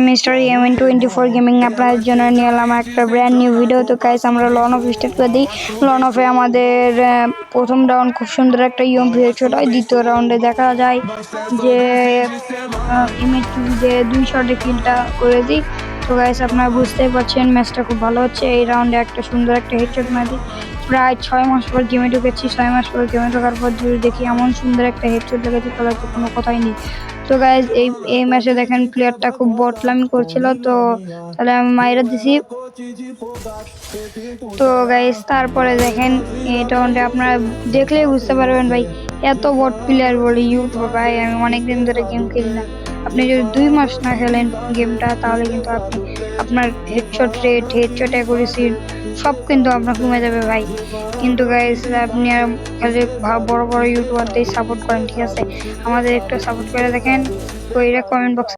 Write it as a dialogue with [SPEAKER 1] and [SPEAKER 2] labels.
[SPEAKER 1] Mister এম24 gaming আপনাদের জন্য নিয়ে এলাম একটা ব্র্যান্ড নিউ ভিডিও। তো গাইস আমরা লন অফ স্টার্ট করে দিই। লন অফে আমাদের প্রথম রাউন্ড খুব সুন্দর একটা ইউএমপি হেডশট হয়। দ্বিতীয় রাউন্ডে দেখা যায় যে এম2 যে 2 শটে কিলটা করে দিই। তো গাইস আপনারা বুঝতেই পারছেন ম্যাচটা খুব ভালো হচ্ছে। এই রাউন্ডে একটা সুন্দর একটা হেডশট মারি। প্রায় 6 মাস পর গেমে ঢুকেছি। 6 মাস পর গেমে ঢোকার পর যদি দেখি এমন সুন্দর একটা হেডশট লেগেছে তাহলে তো কোনো কথাই নেই। তো গাইজ এই ম্যাচে দেখেন প্লেয়ারটা খুব বটলামি করছিল, তো তাহলে আমি মাইরা দিছি। তো গাইজ তারপরে দেখেন এটা আপনারা দেখলেই বুঝতে পারবেন ভাই এত বট প্লেয়ার বলে ইউটিউবে। ভাই আমি অনেকদিন ধরে গেম খেলি না, আপনি যদি 2 মাস না খেলেন গেমটা তাহলে কিন্তু আপনি আপনার হেডশট রেট, হেডশট অ্যাকুরেসি সব কিন্তু আপনার কমে যাবে ভাই। কিন্তু গাইজ আপনি খালি বড় বড় ইউটিউবারদের সাপোর্ট করেন, ঠিক আছে? আমাদের একটু সাপোর্ট করে দেখেন, কইরা কমেন্ট বক্সে